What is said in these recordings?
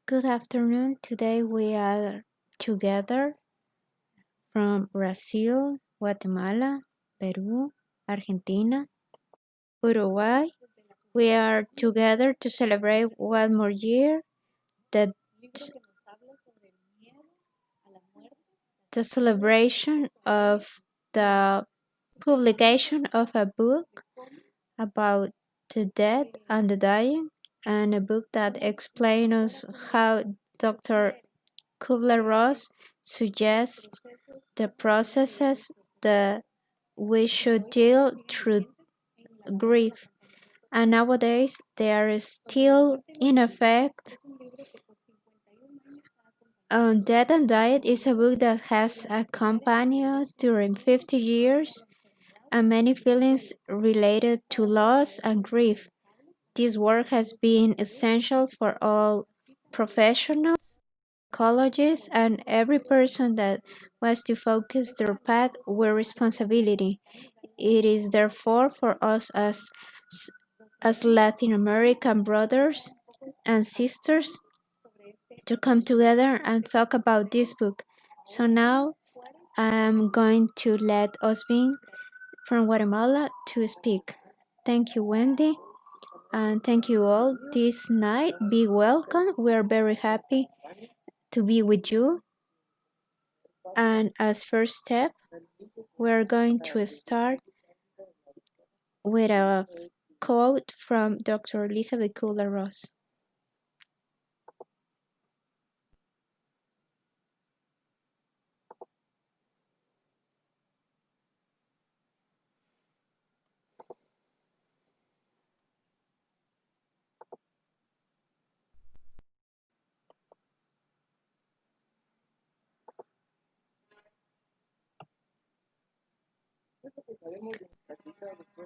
Good afternoon. Today we are together from Brazil, Guatemala, Peru, Argentina, Uruguay. We are together to celebrate one more year, the, the celebration of the publication of a book about the death and the dying, and a book that explains us how Dr. Kübler-Ross suggests the processes that we should deal through grief. And nowadays, they are still in effect. Death and Diet is a book that has accompanied us during 50 years and many feelings related to loss and grief. This work has been essential for all professionals, psychologists, and every person that was to focus their path with responsibility. It is therefore for us as Latin American brothers and sisters to come together and talk about this book. So now I'm going to let Osbin from Guatemala to speak. Thank you, Wendy, and thank you all this night. Be welcome. We are very happy to be with you. And as first step, we're going to start with a quote from Dr. Elisabeth Kübler-Ross.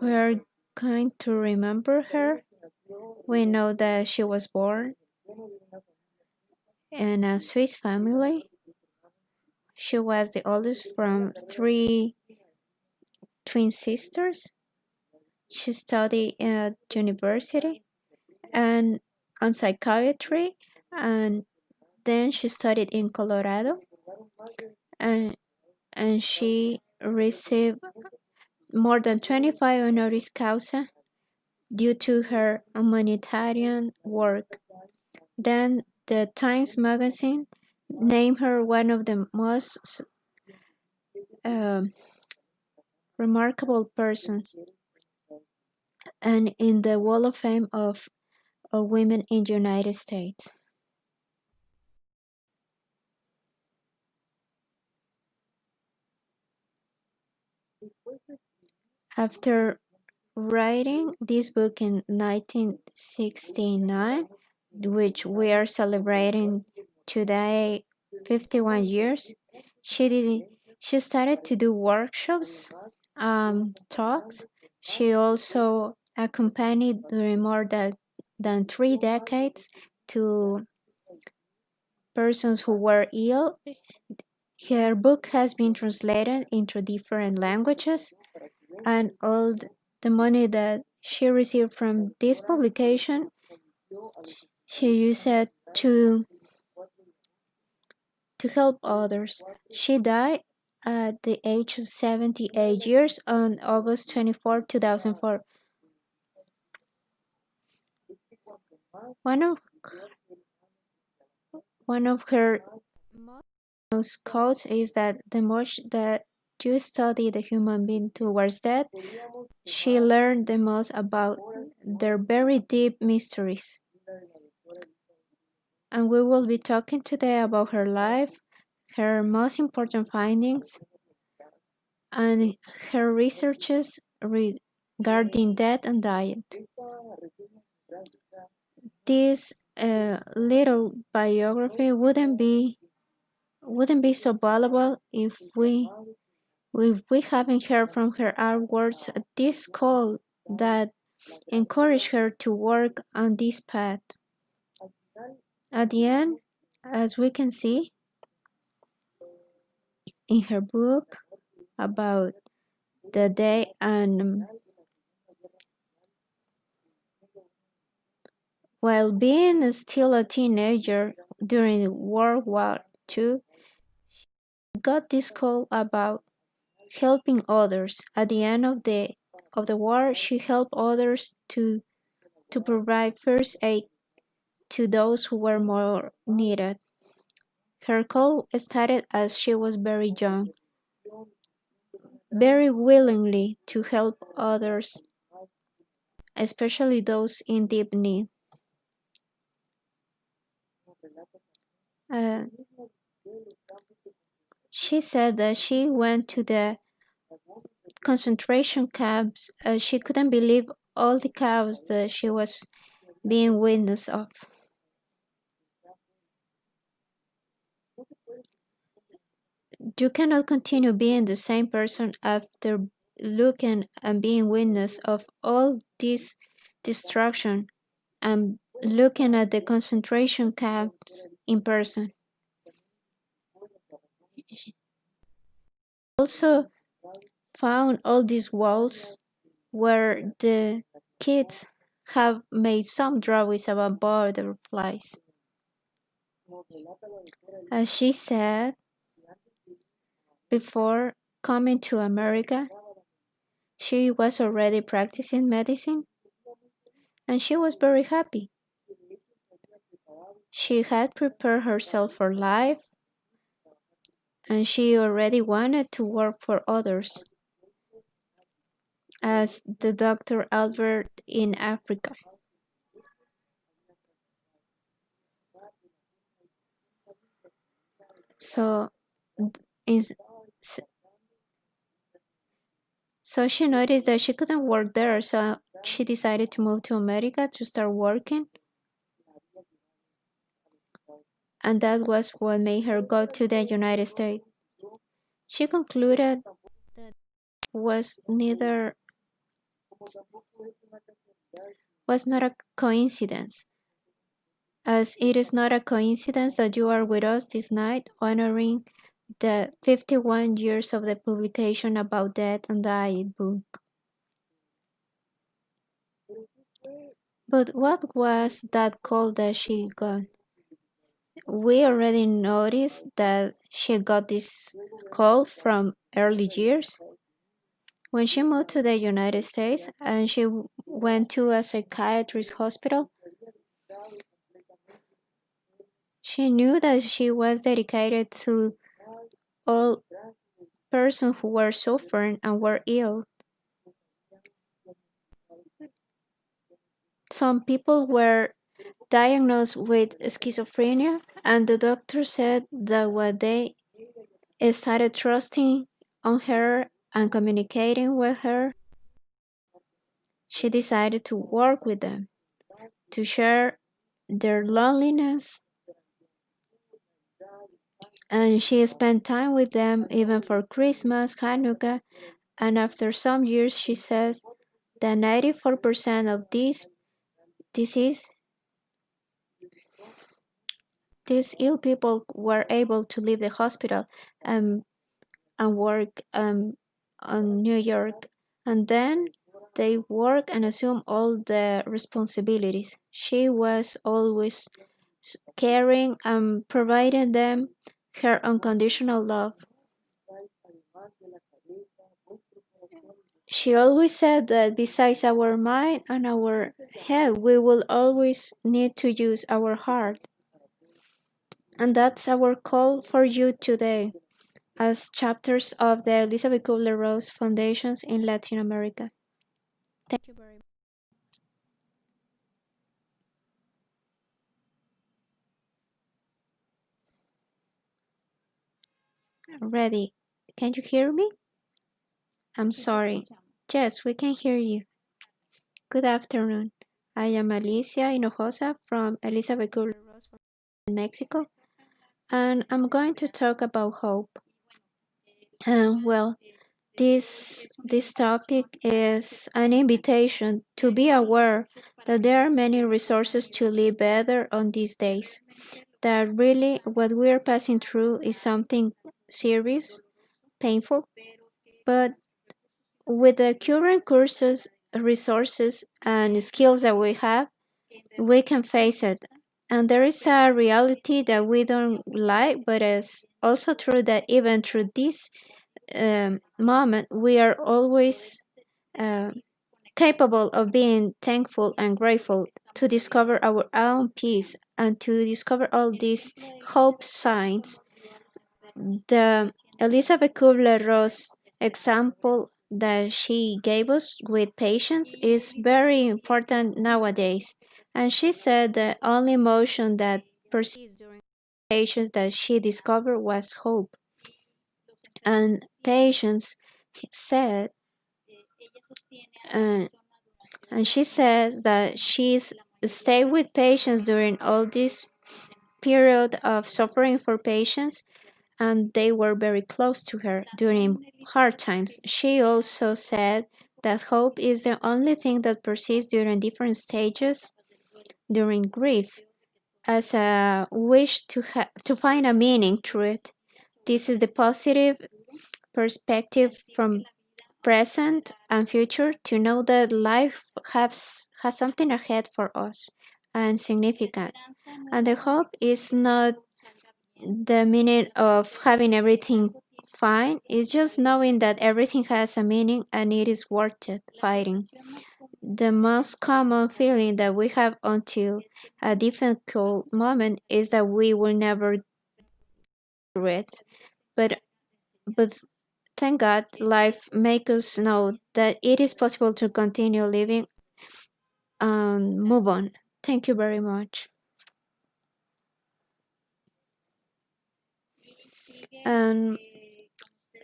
We're going to remember her. We know that she was born in a Swiss family. She was the oldest from three twin sisters. She studied at university and on psychiatry, and then she studied in Colorado, and she received more than 25 honoris causa due to her humanitarian work. Then the Times Magazine named her one of the most remarkable persons and in the Wall of Fame of women in the United States. After writing this book in 1969, which we are celebrating today 51 years, she started to do workshops, talks. She also accompanied during more than 3 decades to persons who were ill. Her book has been translated into different languages, and all the money that she received from this publication, she used it to help others. She died at the age of 78 years on August 24, 2004. One of her most quotes is that the more that you study the human being towards death, she learned the most about their very deep mysteries. And we will be talking today about her life, her most important findings, and her researches regarding death and diet. This little biography wouldn't be so valuable if we haven't heard from her outwards this call that encouraged her to work on this path. At the end, as we can see in her book about the day, and while being still a teenager, during World War II, got this call about helping others. At the end of the war, she helped others to provide first aid to those who were more needed. Her call started as she was very young, very willingly to help others, especially those in deep need. Uh, she said that she went to the concentration camps. She couldn't believe all the chaos that she was being witness of. You cannot continue being the same person after looking and being witness of all this destruction and looking at the concentration camps in person. Also found all these walls where the kids have made some drawings about butterflies. As she said, before coming to America, she was already practicing medicine and she was very happy. She had prepared herself for life and she already wanted to work for others as the Dr. Albert in Africa. So, is so she noticed that she couldn't work there, so she decided to move to America to start working, and that was what made her go to the United States. She concluded that was not a coincidence, as it is not a coincidence that you are with us this night honoring the 51 years of the publication about death and diet book. But what was that call that she got? We already noticed that she got this call from early years. When she moved to the United States and she went to a psychiatrist hospital, she knew that she was dedicated to all persons who were suffering and were ill. Some people were diagnosed with schizophrenia, and the doctor said that when they started trusting on her and communicating with her, she decided to work with them, to share their loneliness, and she spent time with them even for Christmas, Hanukkah, and after some years, she says that 94% of these disease, these ill people were able to leave the hospital and, and work on New York, and then they work and assume all the responsibilities. She was always caring and providing them her unconditional love. She always said that besides our mind and our head, we will always need to use our heart. And that's our call for you today as chapters of the Elisabeth Kübler-Ross Foundations in Latin America. Thank you very much. Ready? Can you hear me? I'm sorry. Yes, we can hear you. Good afternoon. I am Alicia Hinojosa from Elisabeth Kübler-Ross in Mexico, and I'm going to talk about hope. Well, this topic is an invitation to be aware that there are many resources to live better on these days. That really what we are passing through is something serious, painful, but with the current courses, resources, and skills that we have, we can face it And there is a reality that we don't like, but it's also true that even through this moment, we are always uh, capable of being thankful and grateful to discover our own peace and to discover all these hope signs. The Elisabeth Kübler-Ross example that she gave us with patience is very important nowadays. And she said the only emotion that persists during patience that she discovered was hope. And patience said, uh, and she says that she's stayed with patience during all this period of suffering for patients, and they were very close to her during hard times. She also said that hope is the only thing that persists during different stages during grief, as a wish to find a meaning through it. This is the positive perspective from present and future, to know that life has something ahead for us and significant. And the hope is not the meaning of having everything fine, it's just knowing that everything has a meaning and it is worth it fighting. The most common feeling that we have until a difficult moment is that we will never do it. But thank God, life makes us know that it is possible to continue living and move on. Thank you very much. And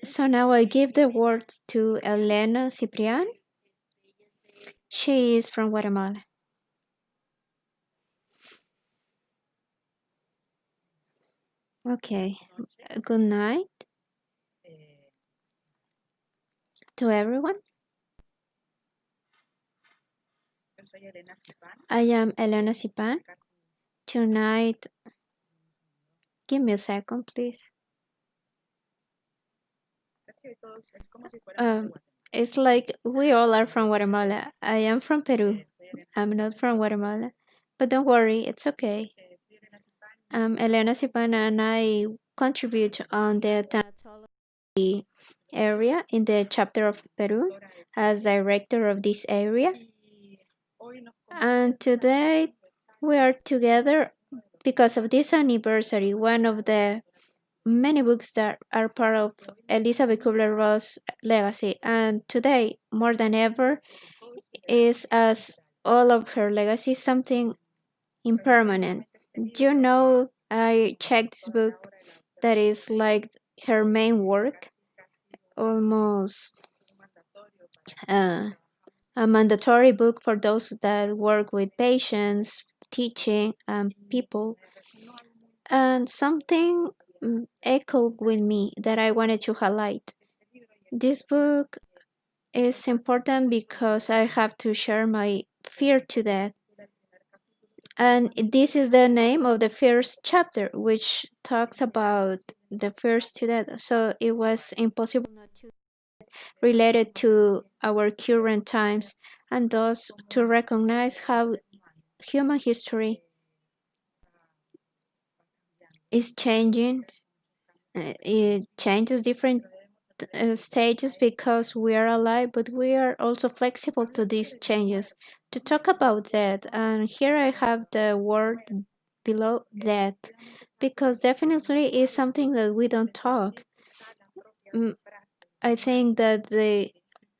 so now I give the word to Elena Ciprian. She is from Guatemala. Okay. Good night to everyone. I am Elena Cipan. Tonight, give me a second, please. Um, it's like we all are from Guatemala. I am from Peru. I'm not from Guatemala. But don't worry, it's okay. I'm Elena Cipan and I contribute on the thanatology area in the chapter of Peru as director of this area. And today we are together because of this anniversary, one of the many books that are part of Elisabeth Kübler-Ross' legacy. And today, more than ever, is as all of her legacy something impermanent. Do you know, I checked this book that is like her main work, almost uh, a mandatory book for those that work with patients, teaching, and people. And something echoed with me that I wanted to highlight. This book is important because I have to share my fear to death. And this is the name of the first chapter, which talks about the first to death. So it was impossible not to relate it to our current times, and thus to recognize how human history is changing. It changes different stages because we are alive, but we are also flexible to these changes. To talk about that, and here I have the word below death, because definitely is something that we don't talk. I think that the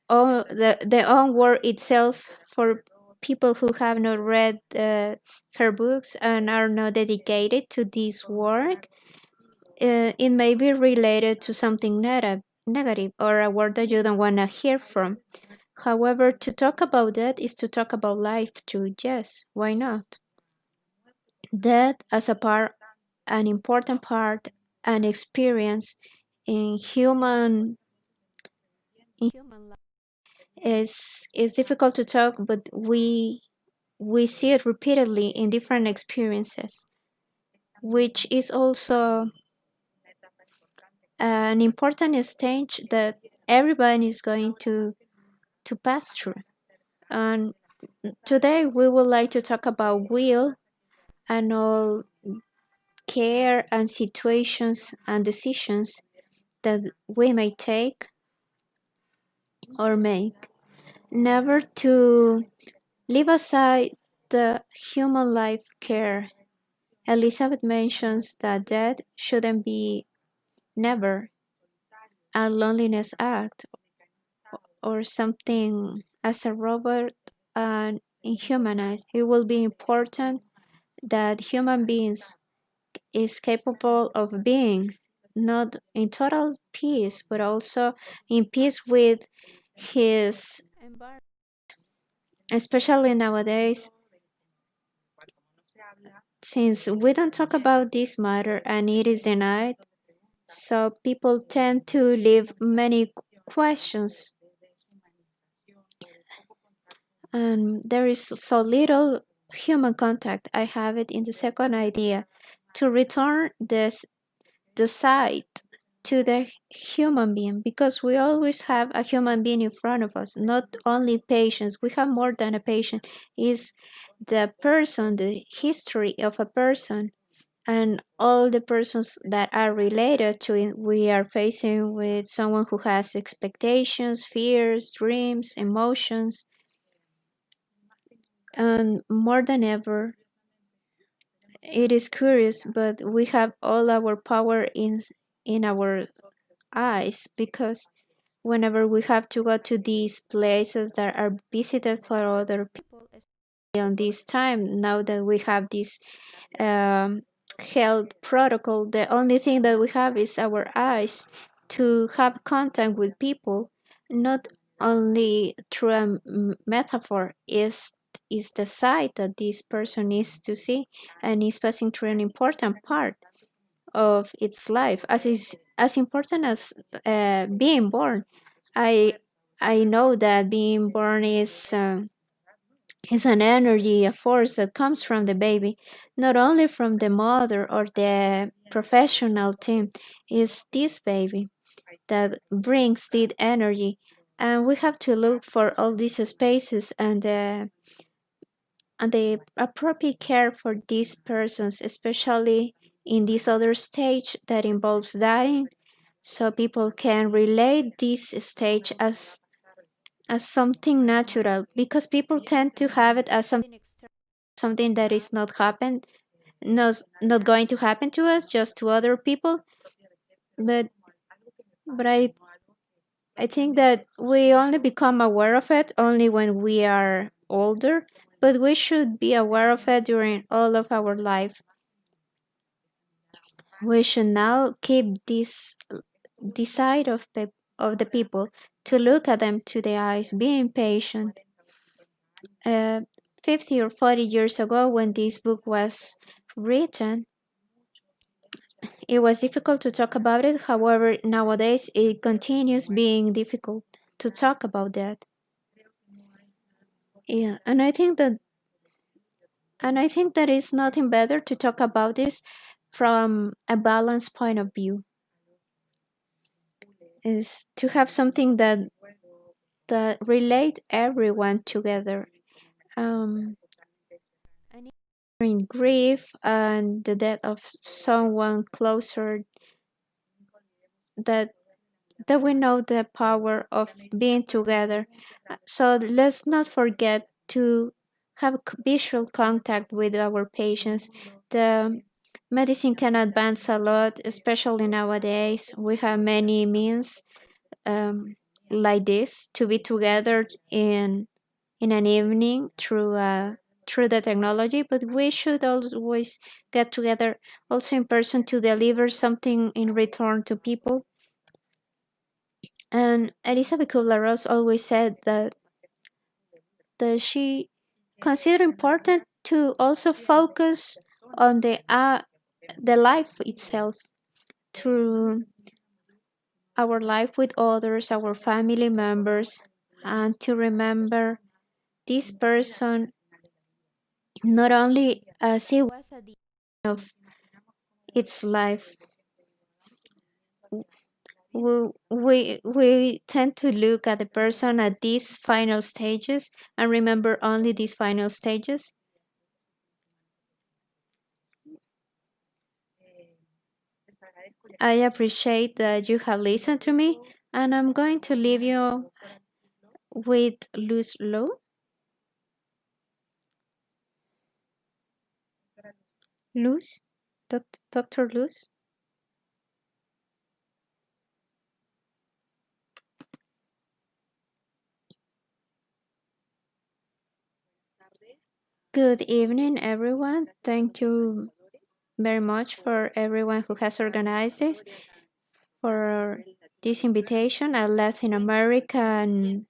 own word itself, for people who have not read her books and are not dedicated to this work, it may be related to something negative or a word that you don't want to hear from. However, to talk about that is to talk about life too. Yes, why not? Death as a part, an important part, an experience in human life is difficult to talk, but we see it repeatedly in different experiences, which is also an important stage that everybody is going to pass through. And today we would like to talk about will and all care and situations and decisions that we may take or make. Never to leave aside the human life care. Elisabeth mentions that death shouldn't be never a loneliness act or something as a robot and inhumanized. It will be important that human beings is capable of being not in total peace, but also in peace with his environment. Especially nowadays, since we don't talk about this matter and it is denied, so people tend to leave many questions, and there is so little human contact. I have it in the second idea to return the sight to the human being, because we always have a human being in front of us, not only patients. We have more than a patient. Is the person, the history of a person, and all the persons that are related to it. We are facing with someone who has expectations, fears, dreams, emotions, and more than ever, it is curious, but we have all our power in our eyes, because whenever we have to go to these places that are visited for other people, especially on this time, now that we have this um, health protocol, the only thing that we have is our eyes to have contact with people, not only through a metaphor, is the sight that this person needs to see and is passing through an important part of its life, as is as important as being born. I i know that being born is an energy, a force that comes from the baby, not only from the mother or the professional team. Is this baby that brings the energy, and we have to look for all these spaces and the appropriate care for these persons, especially in this other stage that involves dying, so people can relate this stage as something natural, because people tend to have it as something external, something that is not going to happen to us, just to other people. But but I think that we only become aware of it only when we are older, but we should be aware of it during all of our life. We should now keep this side of the people, to look at them to the eyes, being patient. Uh, 50 or 40 years ago, when this book was written, it was difficult to talk about it. However, nowadays it continues being difficult to talk about that. Yeah, and I think that is nothing better to talk about this from a balanced point of view. Is to have something that relate everyone together. Um, in grief and the death of someone closer, that that we know the power of being together. So let's not forget to have visual contact with our patients. The medicine can advance a lot, especially nowadays. We have many means um, like this to be together in an evening through the technology, but we should always get together also in person to deliver something in return to people. And Elisabeth Kübler-Ross always said that she considered important to also focus on the life itself, through our life with others, our family members, and to remember this person not only as it was at the end of its life. We tend to look at the person at these final stages and remember only these final stages. I appreciate that you have listened to me, and I'm going to leave you with Luz Low. Luz? Dr. Luz? Good evening, everyone. Thank you very much for everyone who has organized this, for this invitation, a Latin American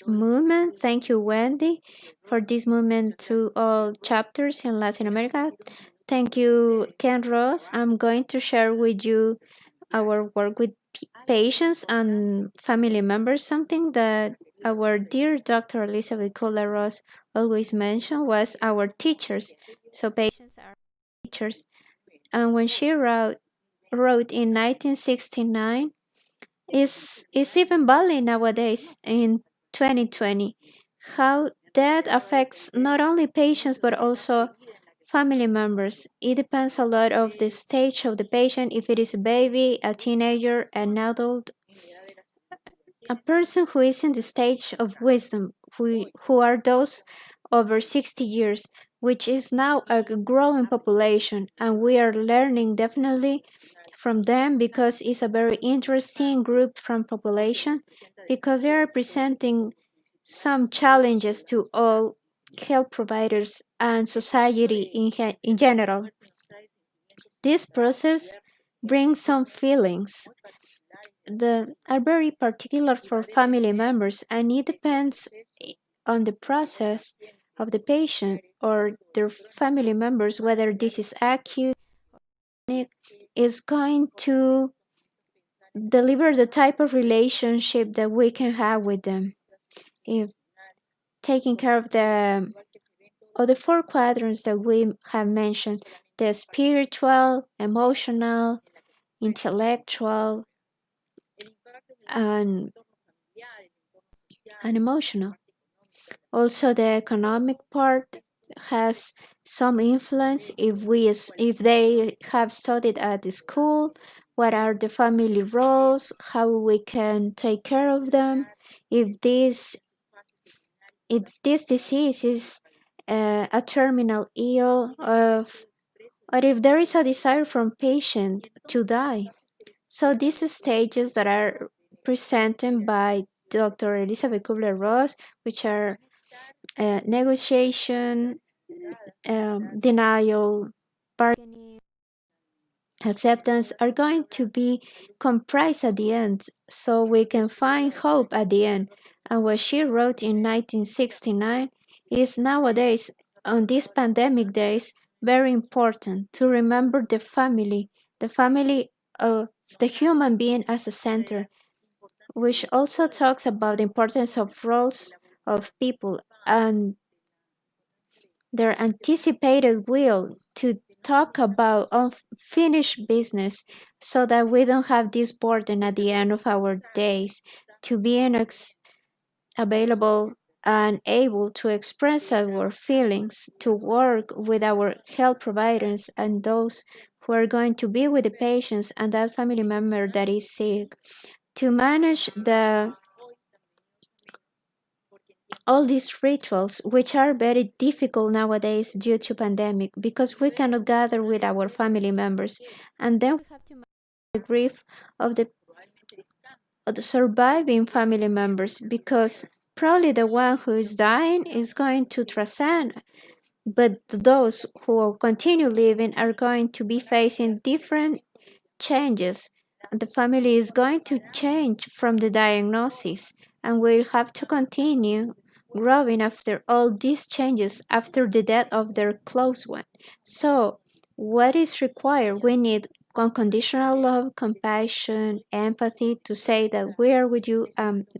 movement. Thank you, Wendy, for this movement to all chapters in Latin America. Thank you, Ken Ross. I'm going to share with you our work with patients and family members. Something that our dear Dr. Elisabeth Kübler-Ross always mentioned was our teachers. So patients are teachers. And when she wrote in 1969, is even valid nowadays in 2020. How that affects not only patients but also family members. It depends a lot of the stage of the patient, if it is a baby, a teenager, an adult, a person who is in the stage of wisdom, who are those over 60 years, which is now a growing population, and we are learning definitely from them because it's a very interesting group from population because they are presenting some challenges to all health providers and society in general. This process brings some feelings that are very particular for family members, and it depends on the process of the patient or their family members whether this is acute is going to deliver the type of relationship that we can have with them. If taking care of the four quadrants that we have mentioned, the spiritual, emotional, intellectual, and, and emotional. Also, the economic part has some influence if they have studied at the school, what are the family roles, how we can take care of them, if this disease is a terminal ill of or if there is a desire from patient to die. So these stages that are presented by Dr. Elisabeth Kübler-Ross, which are negotiation, denial, bargaining, acceptance, are going to be comprised at the end, so we can find hope at the end. And what she wrote in 1969 is nowadays, on these pandemic days, very important to remember the family of the human being as a center, which also talks about the importance of roles of people and their anticipated will to talk about unfinished business so that we don't have this burden at the end of our days to being available and able to express our feelings, to work with our health providers and those who are going to be with the patients and that family member that is sick, to manage all these rituals, which are very difficult nowadays due to pandemic because we cannot gather with our family members, and then we have to manage the grief of the surviving family members because probably the one who is dying is going to transcend, but those who will continue living are going to be facing different changes. The family is going to change from the diagnosis and will have to continue growing after all these changes after the death of their close one. So, what is required? We need unconditional love, compassion, empathy to say that we are with you,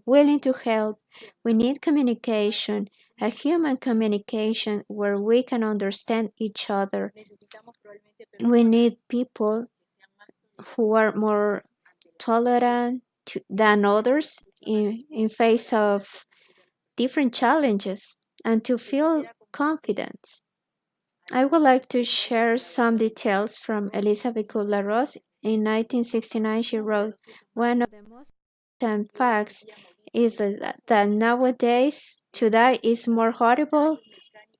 willing to help. We need communication, a human communication where we can understand each other. We need people who are more tolerant than others in face of different challenges and to feel confidence. I would like to share some details from Elisabeth Kübler-Ross. in 1969, she wrote, "One of the most important facts is that nowadays to die is more horrible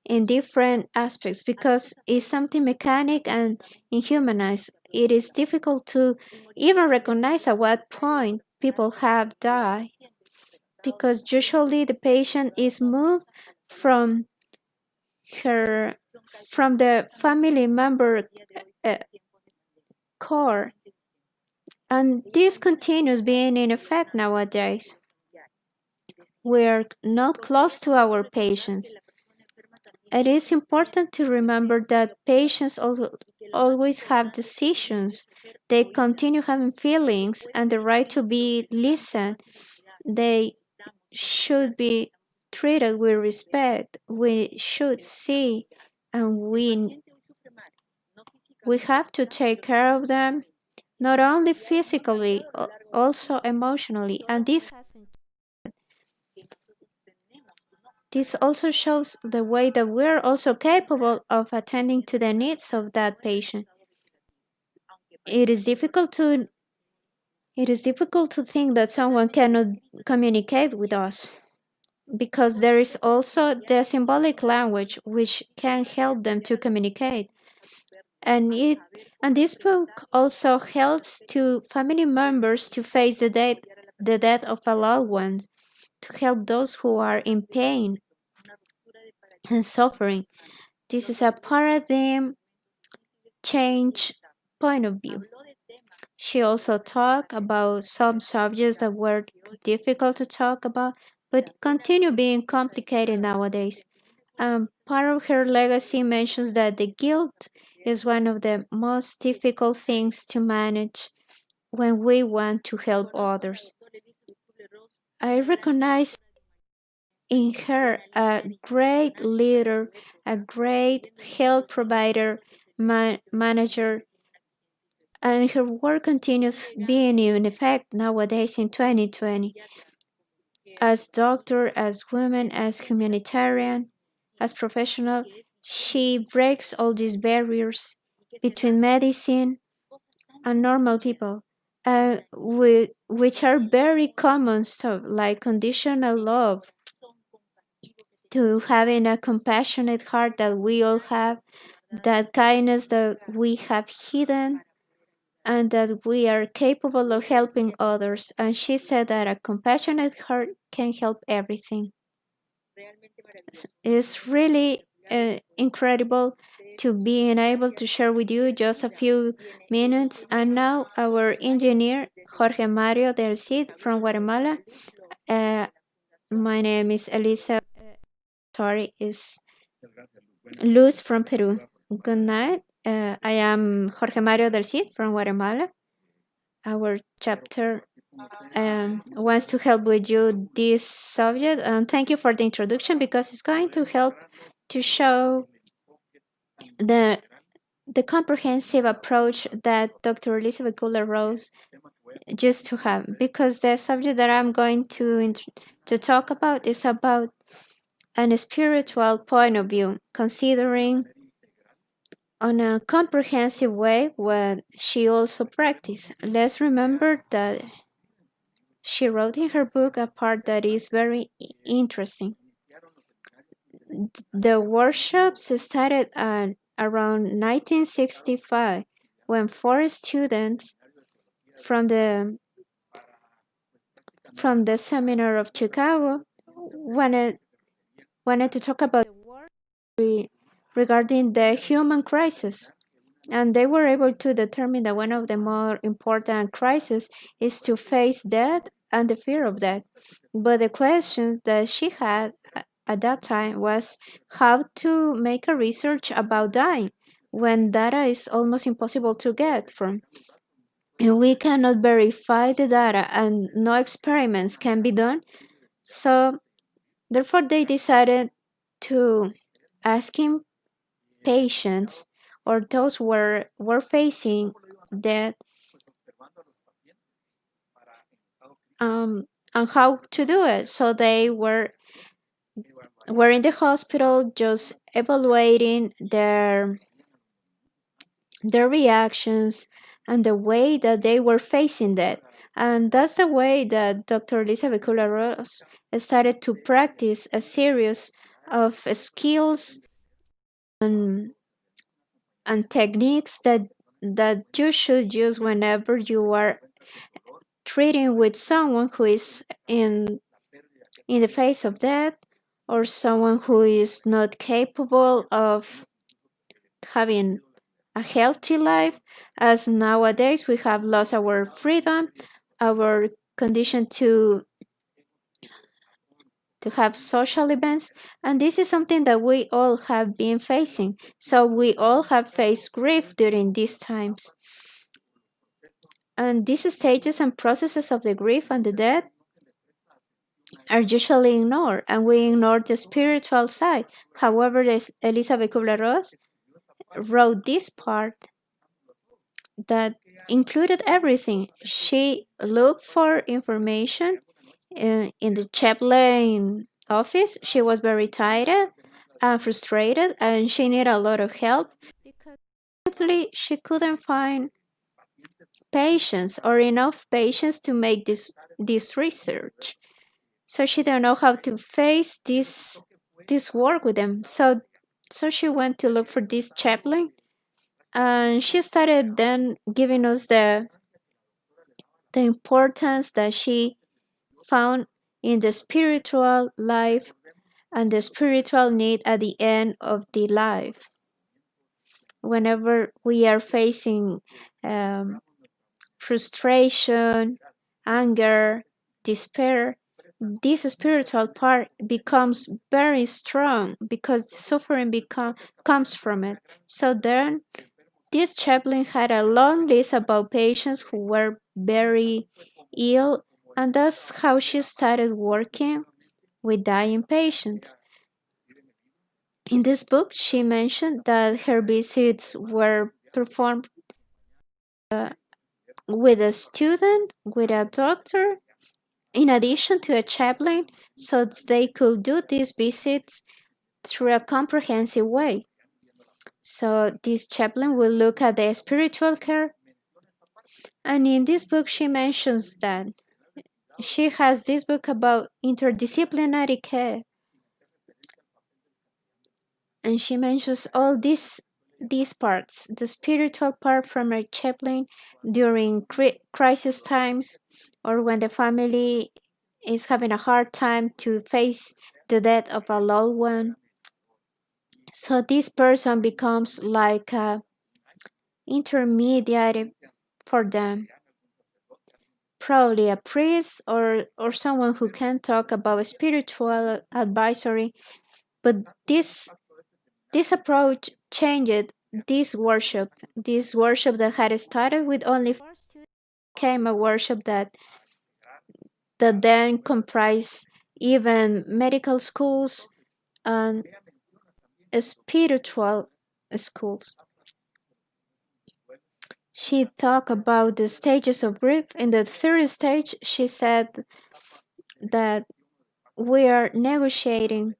in different aspects because it's something mechanic and inhumanized. It is difficult to even recognize at what point people have died because usually the patient is moved from her from the family member uh, core, and this continues being in effect nowadays. We're not close to our patients. It is important to remember that patients also always have decisions. They continue having feelings and the right to be listened. They should be treated with respect. We should see and we have to take care of them not only physically, also emotionally. And this also shows the way that we're also capable of attending to the needs of that patient. It is difficult to think that someone cannot communicate with us because there is also the symbolic language which can help them to communicate. And this book also helps to family members to face the death of a loved one, to help those who are in pain and suffering. This is a paradigm change point of view. She also talked about some subjects that were difficult to talk about, but continue being complicated nowadays. Part of her legacy mentions that the guilt is one of the most difficult things to manage when we want to help others. I recognize in her a great leader, a great health provider, manager, and her work continues being in effect nowadays in 2020. As doctor, as woman, as humanitarian, as professional, she breaks all these barriers between medicine and normal people, which are very common stuff like conditional love, to having a compassionate heart that we all have, that kindness that we have hidden, and that we are capable of helping others. And she said that a compassionate heart can help everything. It's really incredible to being able to share with you just a few minutes. And now our engineer, Jorge Mario del Cid from Guatemala. My name is Elisabeth. Sorry, is Luz from Peru. Good night. I am Jorge Mario del Cid from Guatemala. Our chapter wants to help with you this subject, and thank you for the introduction because it's going to help to show the comprehensive approach that Dr. Elisabeth Kübler-Ross used to have. Because the subject that I'm going to talk about is about an spiritual point of view, considering on a comprehensive way what she also practiced. Let's remember that she wrote in her book a part that is very interesting. The workshops started around 1965 when four students from the seminar of Chicago wanted to talk about regarding the human crisis. And they were able to determine that one of the more important crises is to face death and the fear of death. But the question that she had at that time was how to make a research about dying when data is almost impossible to get from. And we cannot verify the data and no experiments can be done. So therefore they decided to asking patients or those were facing death on how to do it. So they were in the hospital just evaluating their reactions, and the way that they were facing that. And that's the way that Dr. Elisabeth Kübler-Ross started to practice a series of skills and, and techniques that you should use whenever you are treating with someone who is in the face of death, or someone who is not capable of having a healthy life, as nowadays we have lost our freedom, our condition to have social events, and this is something that we all have been facing. So we all have faced grief during these times. And these stages and processes of the grief and the death are usually ignored, and we ignore the spiritual side. However, Elisabeth Kubler-Ross wrote this part that included everything. She looked for information in the chaplain office. She was very tired and frustrated, and she needed a lot of help because sadly, she couldn't find patients or enough patients to make this research. So she didn't know how to face this work with them. So she went to look for this chaplain, and she started then giving us the importance that she found in the spiritual life and the spiritual need at the end of the life. Whenever we are facing um, frustration, anger, despair, this spiritual part becomes very strong because the suffering comes from it. So then this chaplain had a long list about patients who were very ill, and that's how she started working with dying patients. In this book, she mentioned that her visits were performed with a student, with a doctor, in addition to a chaplain, so they could do these visits through a comprehensive way. So this chaplain will look at the spiritual care, and in this book, she mentions that she has this book about interdisciplinary care, and she mentions all these parts: the spiritual part from a chaplain during crisis times, or when the family is having a hard time to face the death of a loved one. So this person becomes like a intermediary for them, probably a priest or someone who can talk about spiritual advisory. But this approach changed this worship that had started with only 4 students became a worship that then comprised even medical schools and spiritual schools. She talked about the stages of grief. In the third stage, she said that we are negotiating.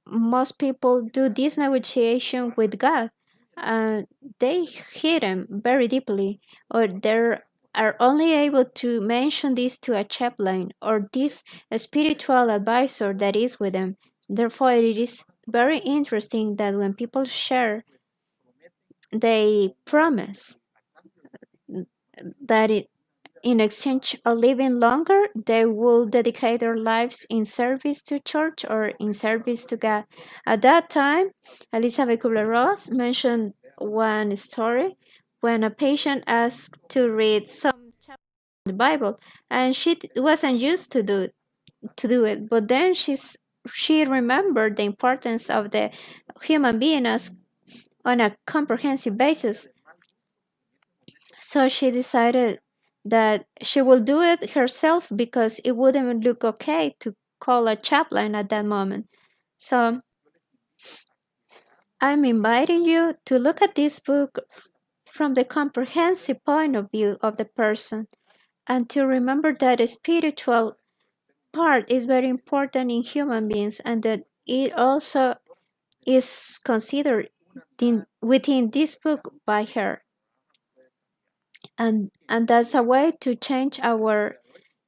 Most people do this negotiation with God, and they hit Him very deeply, or they are only able to mention this to a chaplain or this spiritual advisor that is with them. Therefore, it is very interesting that when people share, they promise that in exchange of living longer, they will dedicate their lives in service to church or in service to God. At that time, Elisabeth Kubler-Ross mentioned one story when a patient asked to read some chapter of the Bible, and she wasn't used to do it. But then she remembered the importance of the human being as on a comprehensive basis. So she decided that she will do it herself because it wouldn't look okay to call a chaplain at that moment. So I'm inviting you to look at this book from the comprehensive point of view of the person, and to remember that a spiritual part is very important in human beings, and that it also is considered within this book by her. And that's a way to change our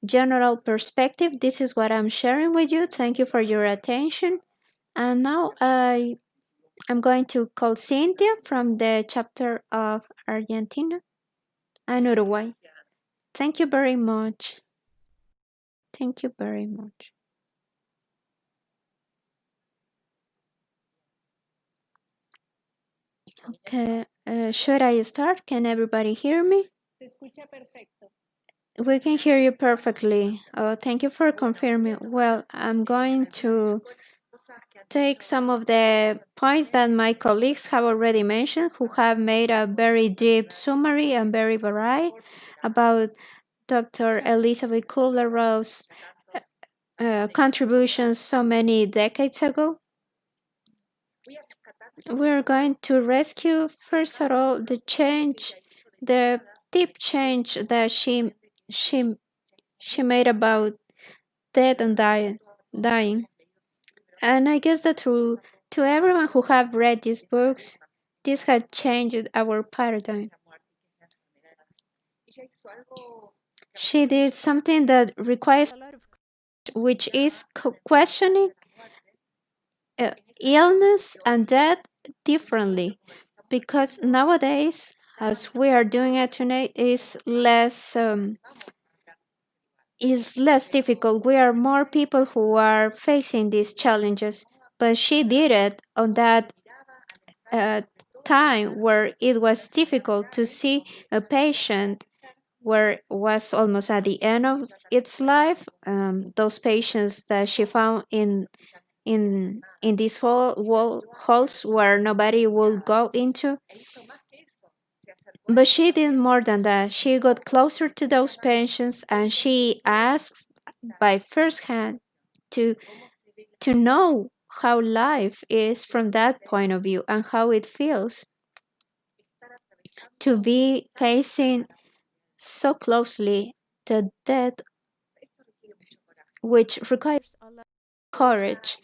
general perspective. This is what I'm sharing with you. Thank you for your attention. And now I'm going to call Cynthia from the chapter of Argentina and Uruguay. Thank you very much. Thank you very much. Okay, should I start? Can everybody hear me? We can hear you perfectly. Thank you for confirming. Well, I'm going to take some of the points that my colleagues have already mentioned, who have made a very deep summary and very varied about Dr. Elisabeth Kübler-Ross' contributions so many decades ago. We're going to rescue, first of all, the deep change that she she made about death and dying. And I guess that to everyone who have read these books, this had changed our paradigm. She did something that requires a lot of courage, which is questioning illness and death differently, because nowadays, as we are doing it tonight, is less difficult. We are more people who are facing these challenges, but she did it on that uh, time where it was difficult to see a patient where it was almost at the end of its life. Those patients that she found in these halls where nobody will go into. But she did more than that. She got closer to those patients and she asked by first hand to know how life is from that point of view and how it feels to be facing so closely the death, which requires a lot of courage.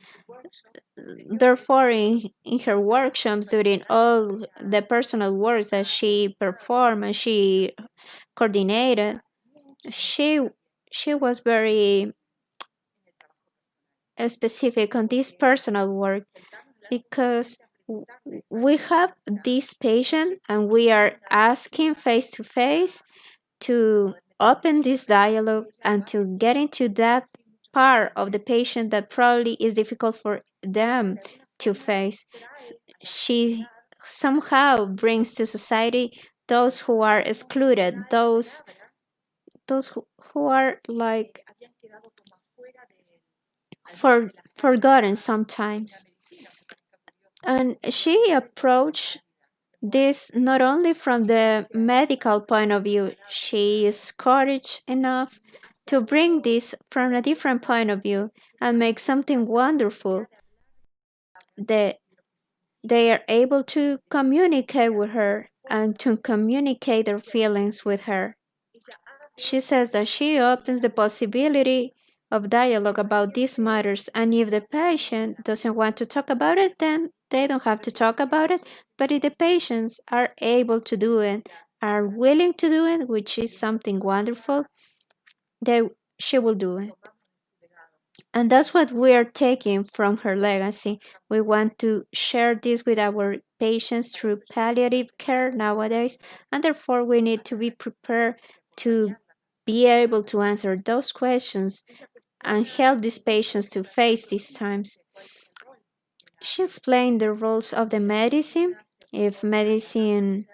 Therefore, in her workshops, during all the personal works that she performed and she coordinated, she she was very specific on this personal work, because we have this patient and we are asking face to face to open this dialogue and to get into that part of the patient that probably is difficult for them to face. She somehow brings to society those who are excluded, those who are like forgotten sometimes. And she approached this not only from the medical point of view, she is courage enough to bring this from a different point of view and make something wonderful. That they are able to communicate with her and to communicate their feelings with her. She says that she opens the possibility of dialogue about these matters, and if the patient doesn't want to talk about it, then they don't have to talk about it. But if the patients are able to do it, are willing to do it, which is something wonderful, they she will do it. And that's what we are taking from her legacy. We want to share this with our patients through palliative care nowadays, and therefore we need to be prepared to be able to answer those questions and help these patients to face these times. She explained the roles of the medicine, if medicine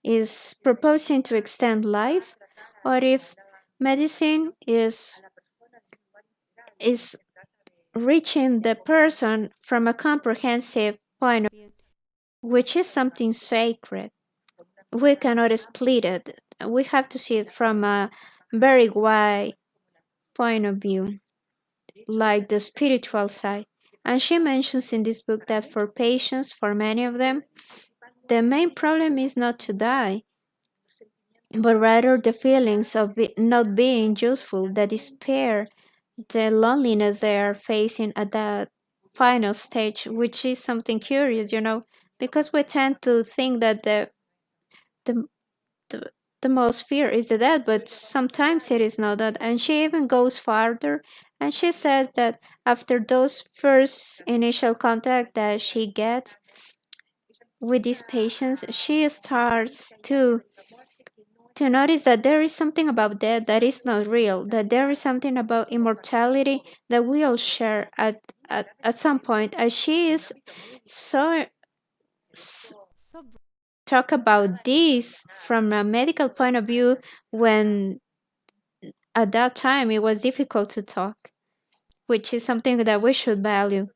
is proposing to extend life, or if medicine is reaching the person from a comprehensive point of view, which is something sacred. We cannot split it. We have to see it from a very wide point of view, like the spiritual side. And she mentions in this book that for patients, for many of them, the main problem is not to die, but rather the feelings of not being useful, the despair, the loneliness they are facing at that final stage, which is something curious, because we tend to think that the, the the most fear is the death, but sometimes it is not that. And she even goes farther, and she says that after those first initial contact that she gets with these patients, she starts to notice that there is something about death that is not real, that there is something about immortality that we all share at some point. And she is so talk about this from a medical point of view when at that time it was difficult to talk, which is something that we should value.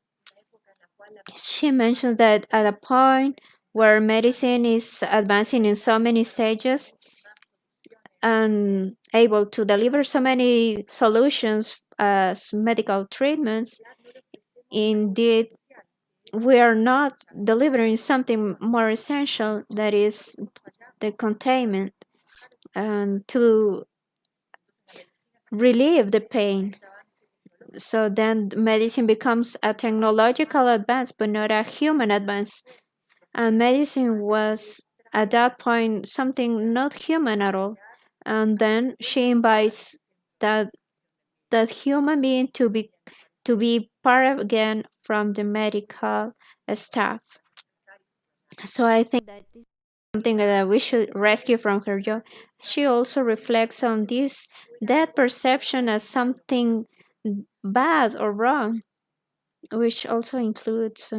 She mentions that at a point where medicine is advancing in so many stages and able to deliver so many solutions as medical treatments, indeed, we are not delivering something more essential, that is the containment and to relieve the pain. So then medicine becomes a technological advance, but not a human advance. And medicine was at that point something not human at all. And then she invites that that human being to be part again from the medical staff. So I think that this is something that we should rescue from her job. She also reflects on this that perception as something bad or wrong, which also includes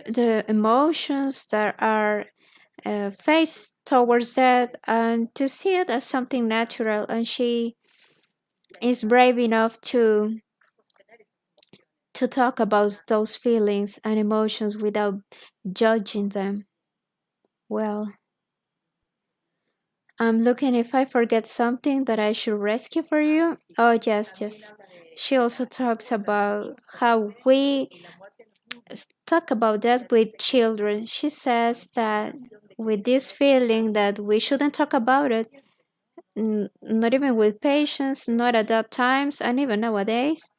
the emotions that are faced towards that, and to see it as something natural. And she is brave enough to talk about those feelings and emotions without judging them. Well, I'm looking if I forget something that I should rescue for you. Oh, yes, yes. She also talks about how we talk about that with children. She says that with this feeling that we shouldn't talk about it, not even with patients, not at that times, and even nowadays,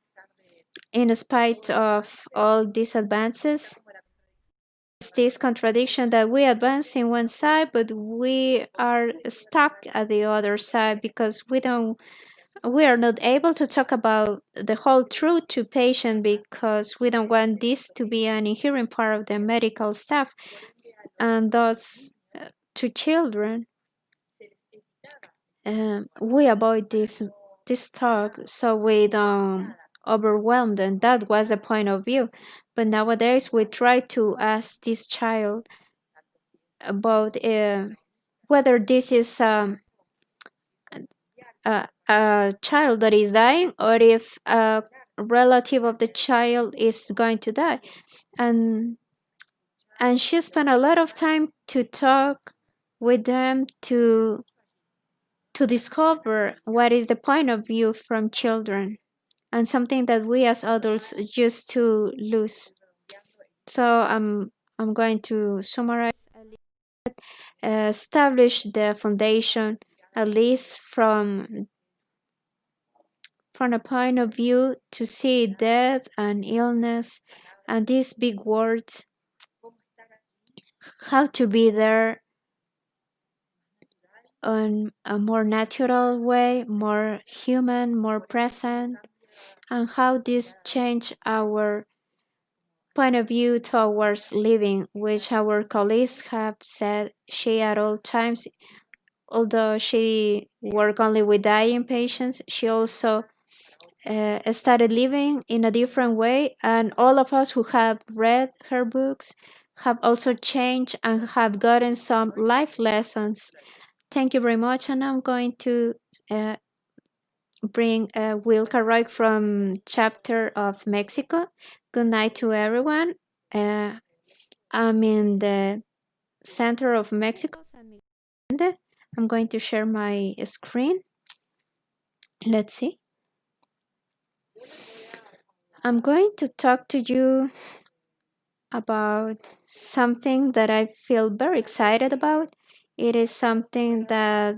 in spite of all these advances. It's this contradiction that we advance in one side, but we are stuck at the other side because we are not able to talk about the whole truth to patient because we don't want this to be an inherent part of the medical staff, and thus to children. We avoid this talk so we don't overwhelm them. That was the point of view. But nowadays we try to ask this child about whether this is a child that is dying or if a relative of the child is going to die. And she spent a lot of time to talk with them to discover what is the point of view from children, and something that we as adults used to lose. So I'm going to summarize, establish the foundation, at least from a point of view to see death and illness and these big words, how to be there on a more natural way, more human, more present, and how this change our point of view towards living, which our colleagues have said she at all times, although she worked only with dying patients, she also started living in a different way. And all of us who have read her books have also changed and have gotten some life lessons. Thank you very much. And I'm going to uh, bring Will Carroy from chapter of Mexico. Good night to everyone. Uh, I'm in the center of Mexico. I'm going to share my screen. Let's see. I'm going to talk to you about something that I feel very excited about. It is something that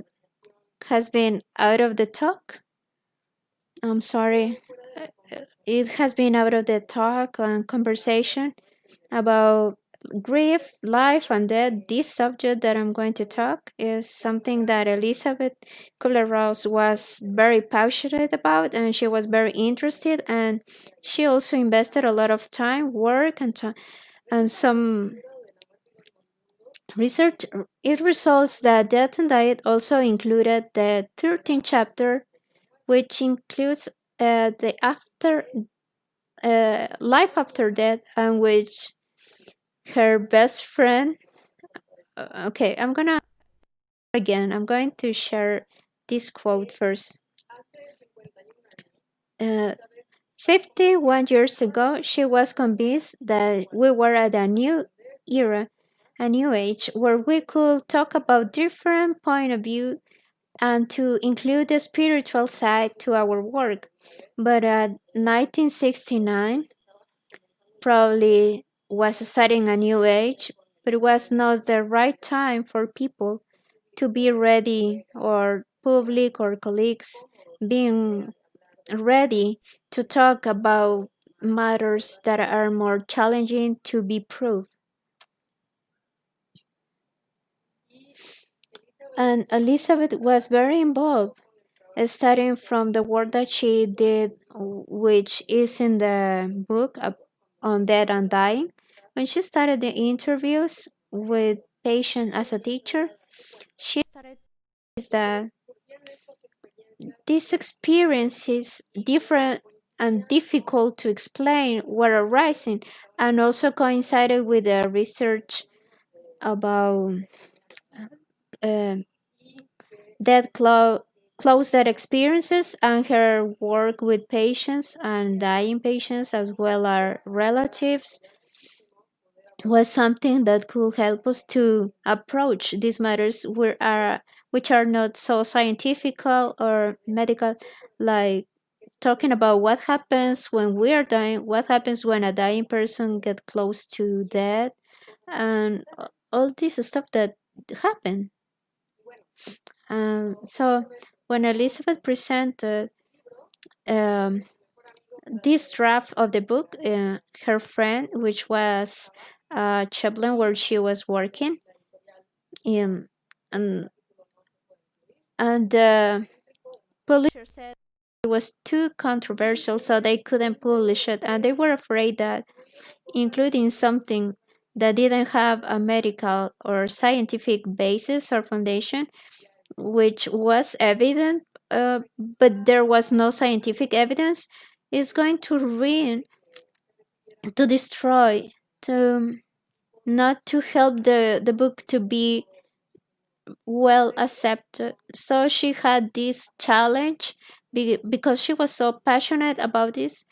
has been out of the talk. I'm sorry. It has been out of the talk and conversation about grief, life, and death. This subject that I'm going to talk is something that Elisabeth Kübler-Ross was very passionate about, and she was very interested, and she also invested a lot of time, work, and some research. It results that Death and Diet also included the 13th chapter, which includes the after life after death, and which her best friend. Okay, I'm going to share this quote first. Uh, 51 years ago, she was convinced that we were at a new era, a new age, where we could talk about different point of view and to include the spiritual side to our work. But at 1969, probably was starting a new age, but it was not the right time for people to be ready, or public or colleagues being ready to talk about matters that are more challenging to be proved. And Elizabeth was very involved, starting from the work that she did, which is in the book on death and dying. When she started the interviews with patients as a teacher, she started that these experiences, different and difficult to explain, were arising, and also coincided with the research about uh, death close death experiences, and her work with patients and dying patients as well as relatives was something that could help us to approach these matters which are not so scientific or medical, like talking about what happens when we are dying, what happens when a dying person get close to death, and all this stuff that happen. So when Elizabeth presented um, this draft of the book, her friend, which was Chaplin, where she was working in, and the publisher said it was too controversial, so they couldn't publish it, and they were afraid that including something that didn't have a medical or scientific basis or foundation, which was evident, but there was no scientific evidence, is going to ruin, to destroy, to not to help the book to be well accepted. So she had this challenge because she was so passionate about this,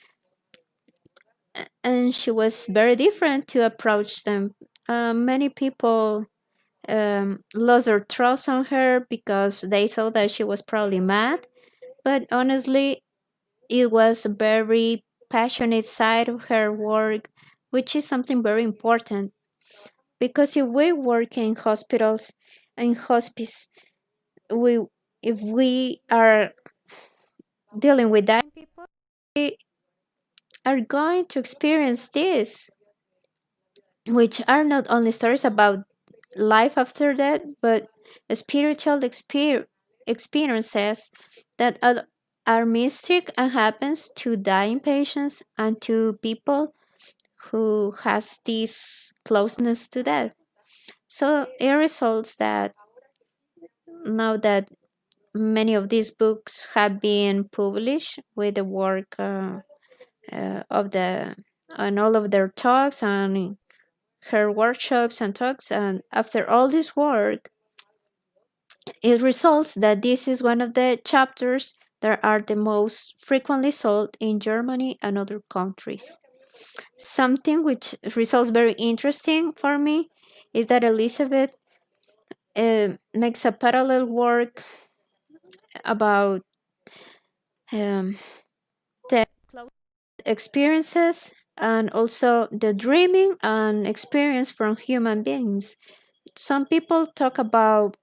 and she was very different to approach them. Many people lost their trust on her because they thought that she was probably mad, but honestly, it was a very passionate side of her work, which is something very important. Because if we work in hospitals, in hospice, we if we are dealing with dying people, we are going to experience this, which are not only stories about life after death, but spiritual experiences that are mystic and happens to dying patients and to people who has this closeness to death. So it results that now that many of these books have been published with the work of the and all of their talks and her workshops and talks, and after all this work, it results that this is one of the chapters that are the most frequently sold in Germany and other countries. Something which results very interesting for me is that Elizabeth makes a parallel work about um, the close experiences and also the dreaming and experience from human beings. Some people talk about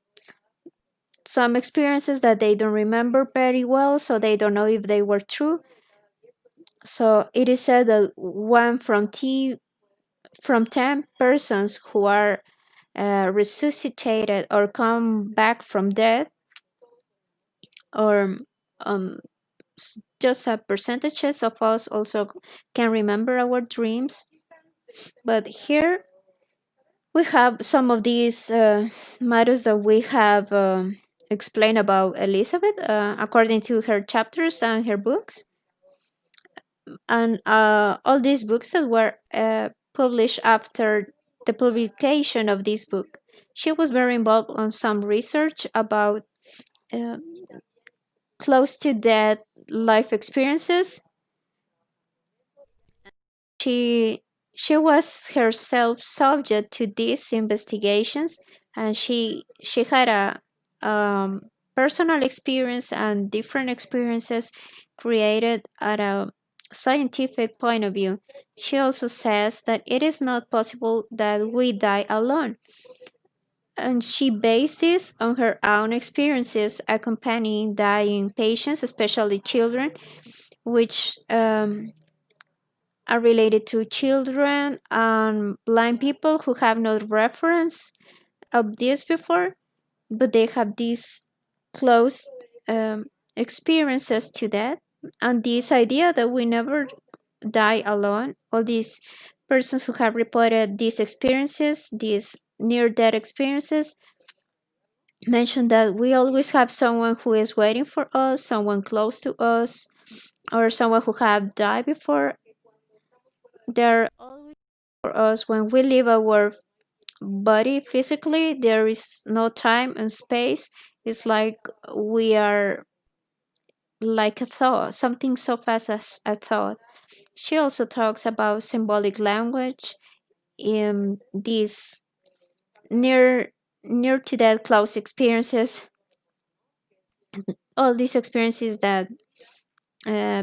some experiences that they don't remember very well, so they don't know if they were true. So it is said that one from 10 persons who are resuscitated or come back from death, or um, just a percentages of us also can remember our dreams. But here we have some of these matters that we have explained about Elisabeth according to her chapters and her books, and all these books that were published after the publication of this book. She was very involved on some research about uh, close to death life experiences. She she was herself subject to these investigations, and she had a personal experience and different experiences created at a scientific point of view. She also says that it is not possible that we die alone, and she based this on her own experiences accompanying dying patients, especially children, which are related to children and blind people who have no reference of this before, but they have these close um, experiences to that. And this idea that we never die alone, all these persons who have reported these experiences, these near death experiences, mention that we always have someone who is waiting for us, someone close to us, or someone who have died before. They're always for us when we leave our body physically. There is no time and space. It's like we are like a thought, something so fast as a thought. She also talks about symbolic language in these near near to that close experiences, all these experiences that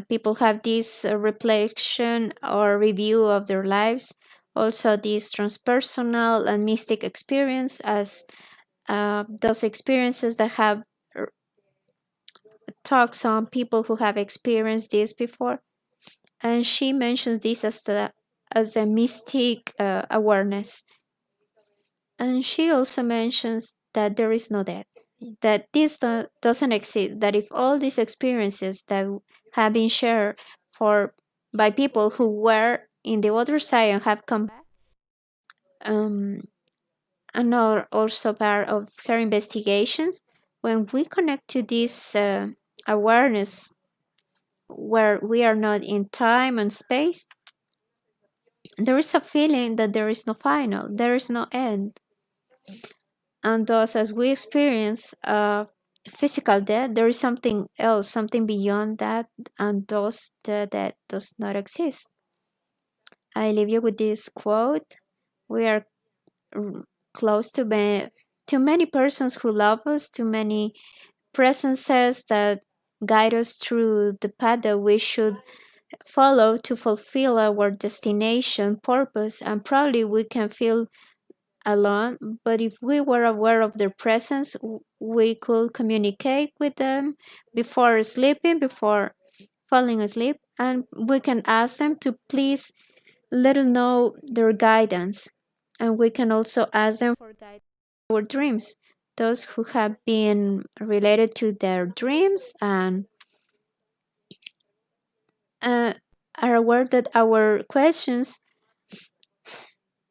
people have this reflection or review of their lives, also this transpersonal and mystic experience as those experiences that have talks on people who have experienced this before. And she mentions this as a mystic awareness. And she also mentions that there is no death, that this doesn't exist, that if all these experiences that have been shared for by people who were in the other side and have come back, um, and are also part of her investigations, when we connect to this awareness where we are not in time and space, there is a feeling that there is no final, there is no end. And thus, as we experience physical death, there is something else, something beyond that, and thus the death does not exist. I leave you with this quote. We are close to many persons who love us, to many presences that guide us through the path that we should follow to fulfill our destination purpose, and probably we can feel alone, but if we were aware of their presence, we could communicate with them before sleeping, before falling asleep, and we can ask them to please let us know their guidance. And we can also ask them for guidance in our dreams, those who have been related to their dreams and uh, are aware that our questions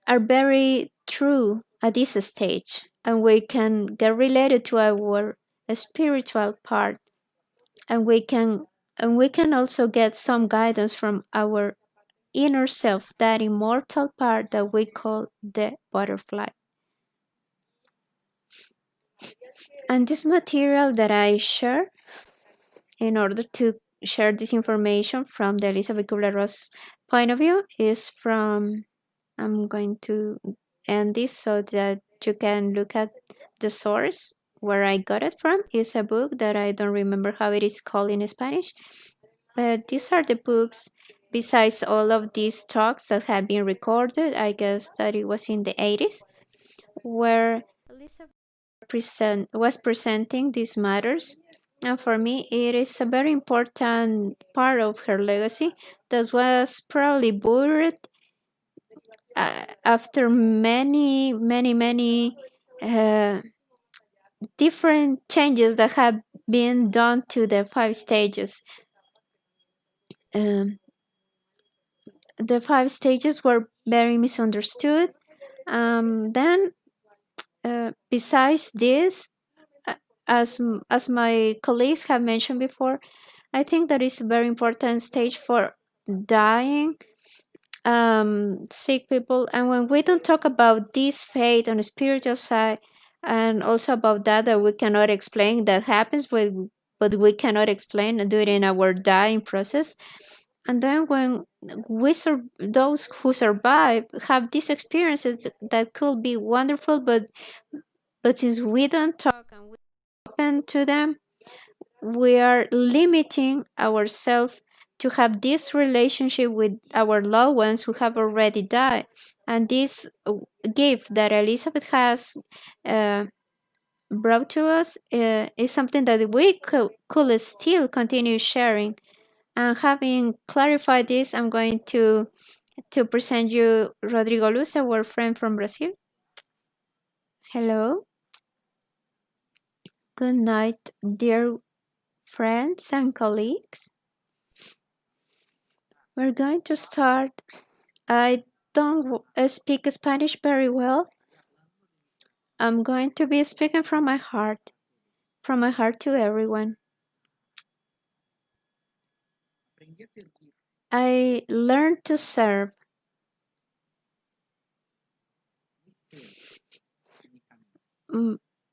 are very true at this stage, and we can get related to our spiritual part, and we can also get some guidance from our inner self, that immortal part that we call the butterfly. And this material that I share in order to share this information from the Elisabeth Kübler-Ross point of view is from, I'm going to end this so that you can look at the source where I got it from. Is a book that I don't remember how it is called in Spanish, but these are the books besides all of these talks that had been recorded, I guess that it was in the 80s, where Elisabeth was presenting these matters. And for me, it is a very important part of her legacy that was probably buried after many uh, different changes that have been done to the 5 stages. Um, the 5 stages were very misunderstood. Then, besides this, uh, as my colleagues have mentioned before, I think that is a very important stage for dying sick people. And when we don't talk about this faith on the spiritual side, and also about that we cannot explain that happens but we cannot explain during our dying process. And then when those who survive have these experiences that could be wonderful, but since we don't talk and we open to them, we are limiting ourselves to have this relationship with our loved ones who have already died. And this gift that Elisabeth has uh, brought to us is something that we could still continue sharing. And having clarified this, I'm going to present you Rodrigo Luz, our friend from Brazil. Hello. Good night, dear friends and colleagues. We're going to start. I don't speak Spanish very well. I'm going to be speaking from my heart to everyone. I learned to serve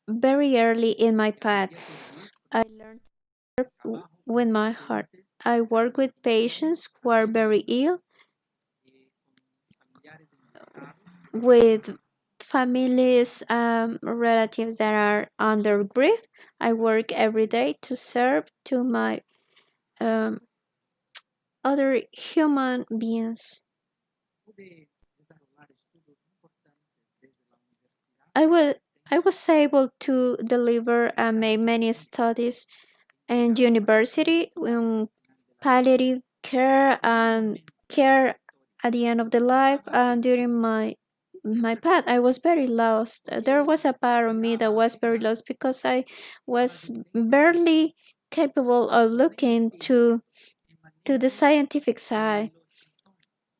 very early in my path. I learned to serve with my heart. I work with patients who are very ill, with families, relatives that are under grief. I work every day to serve to my um, other human beings. I was I was able to deliver and make many studies in university in palliative care and care at the end of the life. And during my path, I was very lost. There was a part of me that was very lost because I was barely capable of looking to the scientific side.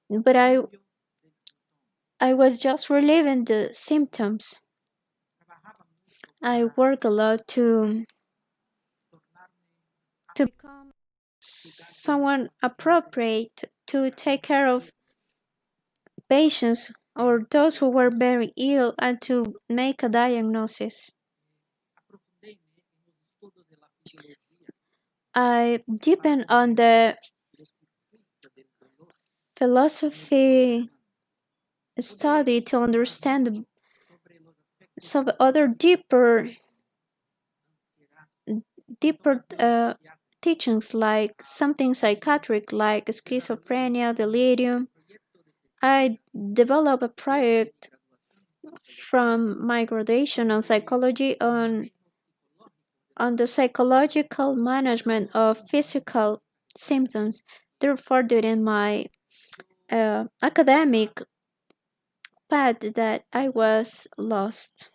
But I was just relieving the symptoms. I work a lot to become someone appropriate to take care of patients or those who were very ill and to make a diagnosis. I deepened on the philosophy study to understand some other deeper teachings, like something psychiatric like schizophrenia, delirium. I developed a project from my graduation on psychology on the psychological management of physical symptoms. Therefore, during my academic path, that I was lost,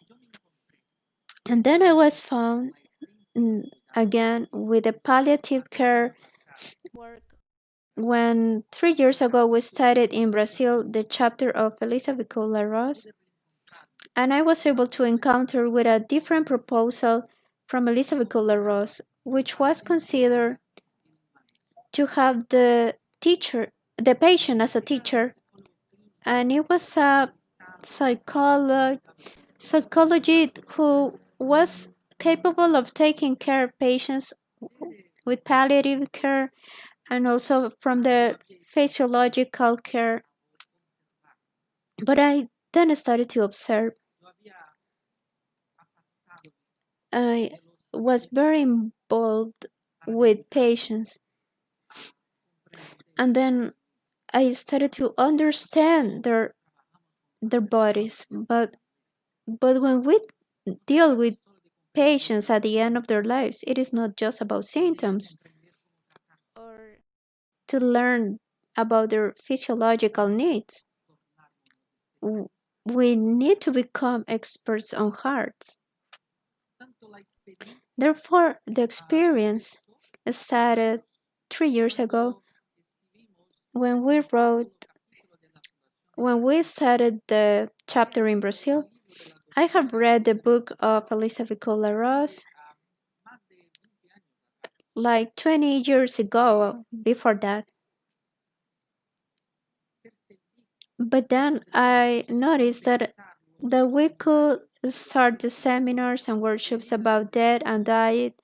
and then I was found again with the palliative care work. When 3 years ago we started in Brazil the chapter of Elisabeth Kübler-Ross, and I was able to encounter with a different proposal from Elisabeth Kübler-Ross, which was considered to have the patient as a teacher, and it was a psychology who was capable of taking care of patients with palliative care and also from the physiological care. But I then started to observe. I was very involved with patients, and then I started to understand their bodies. But when we deal with patients at the end of their lives, it is not just about symptoms or to learn about their physiological needs. W- We need to become experts on hearts. Therefore, the experience started 3 years ago when we wrote, when we started the chapter in Brazil. I have read the book of Elisabeth Kübler-Ross like 20 years ago, before that. But then I noticed that we could start the seminars and workshops about death and diet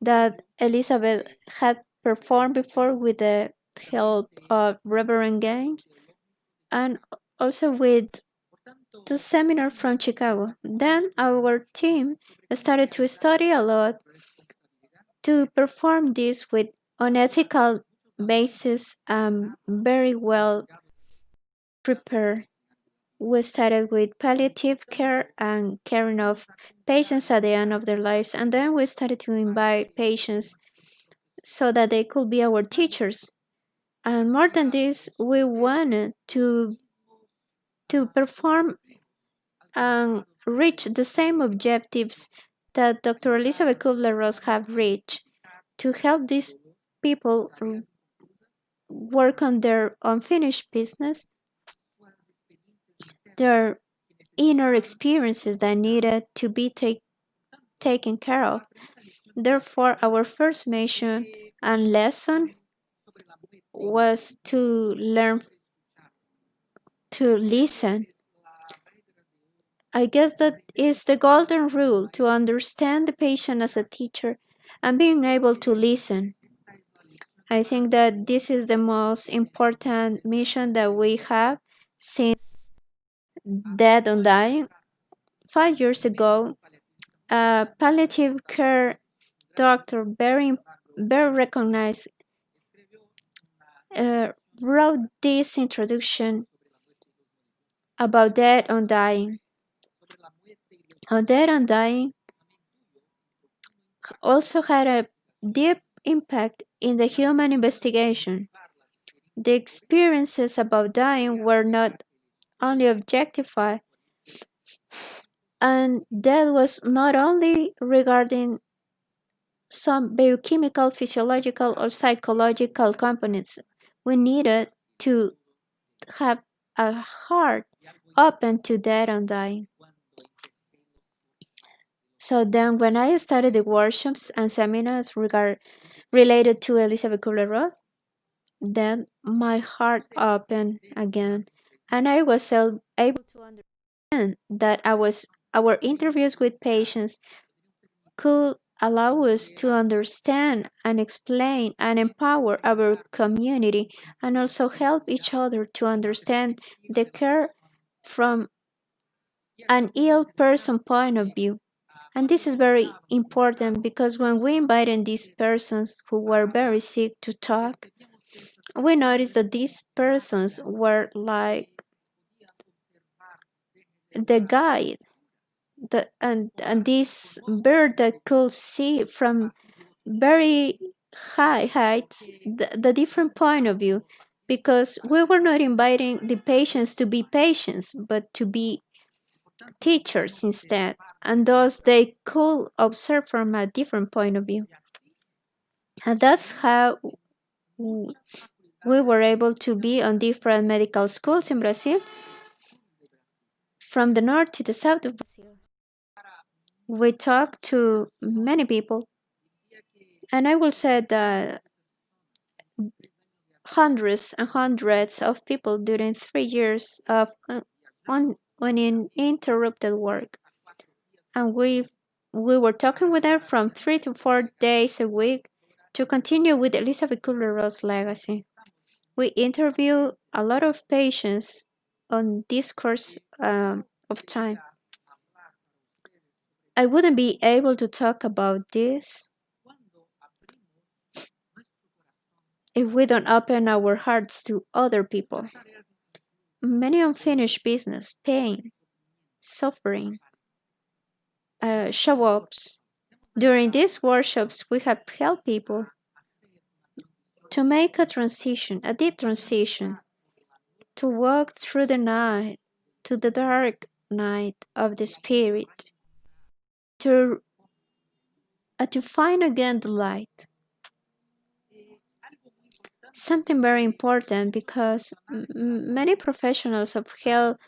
that Elizabeth had performed before with the help of Reverend Games and also with the seminar from Chicago. Then our team started to study a lot to perform this with unethical basis very well prepared. We started with palliative care and caring of patients at the end of their lives, and then we started to invite patients so that they could be our teachers. And more than this, we wanted to perform and reach the same objectives that Dr. Elisabeth Kübler-Ross have reached to help these people work on their unfinished business, their inner experiences that needed to be taken care of. Therefore, our first mission and lesson was to learn to listen. I guess that is the golden rule to understand the patient as a teacher and being able to listen. I think that this is the most important mission that we have since death and dying. 5 years ago, a palliative care doctor, very recognized, uh, wrote this introduction about death and dying. How death and dying also had a deep impact in the human investigation. The experiences about dying were not only objectified, and that was not only regarding some biochemical, physiological, or psychological components. We needed to have a heart open to death and dying. So then, when I started the workshops and seminars related to Elisabeth Kübler-Ross, then my heart opened again, and I was able to understand that our interviews with patients could allow us to understand and explain and empower our community and also help each other to understand the care from an ill person point of view. And this is very important because when we invited these persons who were very sick to talk, we noticed that these persons were like the guide, and this bird that could see from very high heights the different point of view, because we were not inviting the patients to be patients but to be teachers instead, and thus they could observe from a different point of view. And that's how we were able to be on different medical schools in Brazil, from the north to the south of Brazil. We talked to many people, and I will say that hundreds and hundreds of people during 3 years of uninterrupted work. And we were talking with her from 3 to 4 days a week to continue with Elisabeth Kübler-Ross' legacy. We interview a lot of patients on this course of time. I wouldn't be able to talk about this if we don't open our hearts to other people. Many unfinished business, pain, suffering, show ups. During these workshops, we have helped people to make a transition, a deep transition, to walk through the night, to the dark night of the spirit, to, to find again the light. Something very important because many professionals of health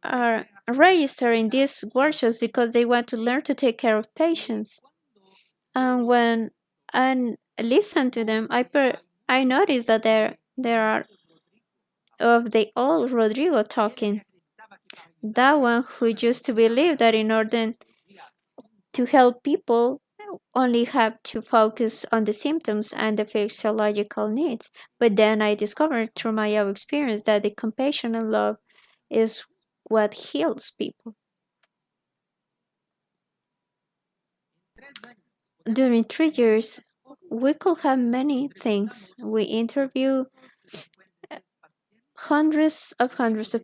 are registering these workshops because they want to learn to take care of patients. And when I listen to them, I notice that there are of the old Rodrigo talking. That one who used to believe that in order to help people, only have to focus on the symptoms and the physiological needs. But then I discovered through my own experience that the compassion and love is what heals people. During 3 years, we could have many things. We interview hundreds of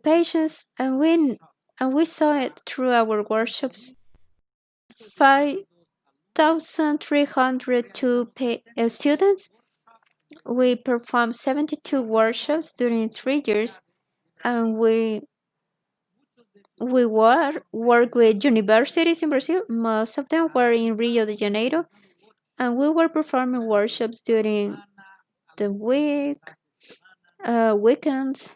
patients, and we saw it through our workshops. 5,302 students. We performed 72 workshops during 3 years, and we work with universities in Brazil. Most of them were in Rio de Janeiro, and we were performing workshops during the weekends,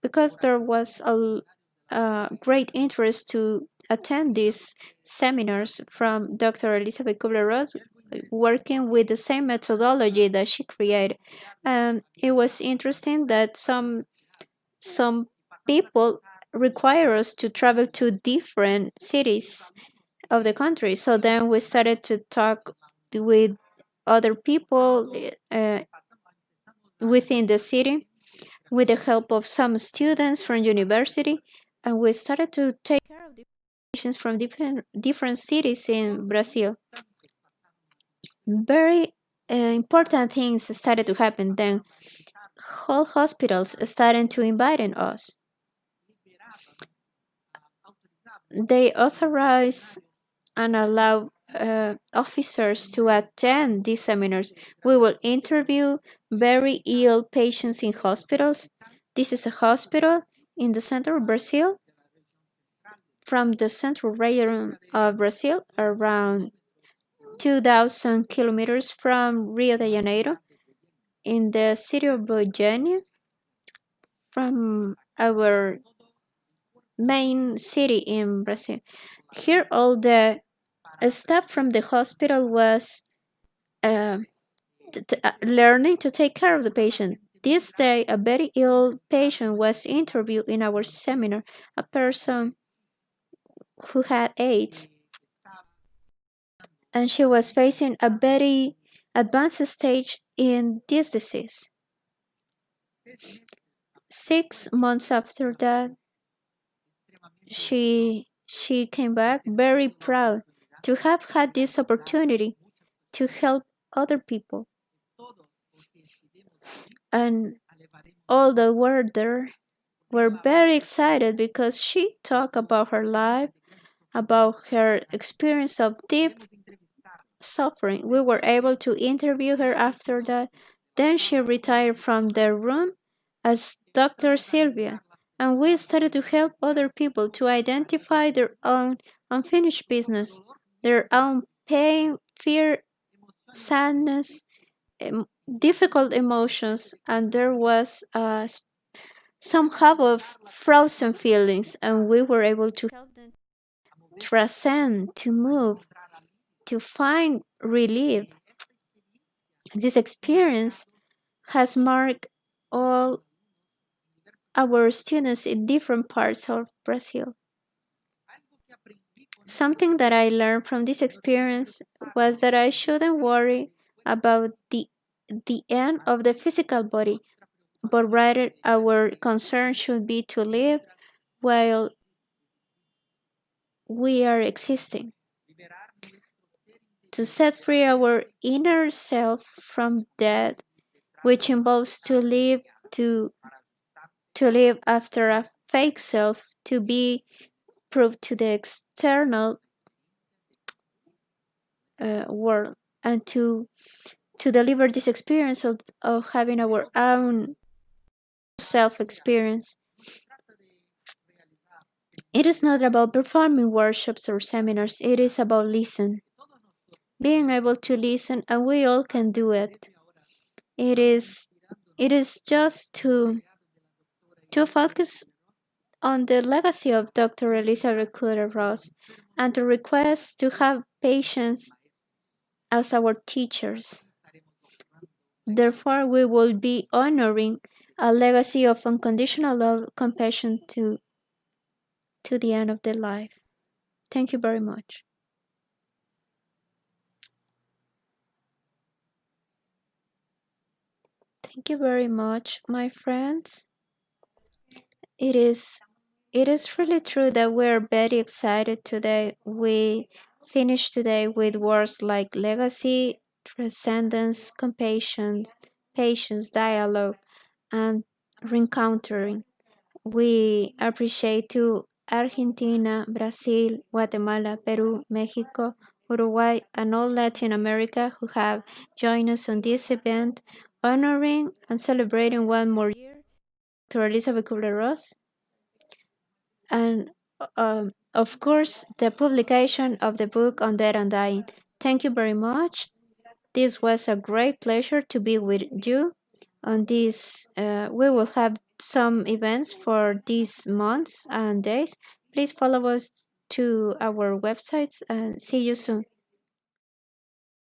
because there was a great interest to attend these seminars from Dr. Elisabeth Kübler-Ross, working with the same methodology that she created. And it was interesting that some people require us to travel to different cities of the country. So then we started to talk with other people within the city with the help of some students from university, and we started to take care of the patients from different cities in Brazil. Very important things started to happen then. Whole hospitals started to inviting us. They authorize and allow officers to attend these seminars. We will interview very ill patients in hospitals. This is a hospital in the center of Brazil, from the central region of Brazil, around 2,000 kilometers from Rio de Janeiro, in the city of Goiânia, from our main city in Brazil. Here, all the staff from the hospital was learning to take care of the patient. This day, a very ill patient was interviewed in our seminar, a person who had AIDS, and she was facing a very advanced stage in this disease. 6 months after that, she came back very proud to have had this opportunity to help other people. And all that were there were very excited because she talked about her life, about her experience of deep suffering. We were able to interview her after that. Then she retired from the room as Dr. Sylvia, and we started to help other people to identify their own unfinished business, their own pain, fear, sadness, difficult emotions, and there was somehow of frozen feelings, and we were able to help them transcend, to move, to find relief. This experience has marked all our students in different parts of Brazil. Something that I learned from this experience was that I shouldn't worry about the end of the physical body, but rather our concern should be to live while we are existing. to set free our inner self from death, which involves to to live after a fake self, to be proved to the external world, and to deliver this experience of having our own self experience. It is not about performing workshops or seminars, it is about listen. Being able to listen, and we all can do it. It is just to focus on the legacy of Dr. Elisabeth Kübler-Ross and to request to have patience as our teachers. Therefore, we will be honoring a legacy of unconditional love, compassion to the end of their life. Thank you very much. Thank you very much, my friends. It is it is really true that we're very excited today. We finished today with words like legacy, transcendence, compassion, patience, dialogue, and reencountering. We appreciate to Argentina, Brazil, Guatemala, Peru, Mexico, Uruguay, and all Latin America who have joined us on this event, honoring and celebrating one more year to Elisabeth Kübler-Ross, and of course, the publication of the book on death and dying. Thank you very much. This was a great pleasure to be with you on this. We will have some events for these months and days. Please follow us to our websites and see you soon.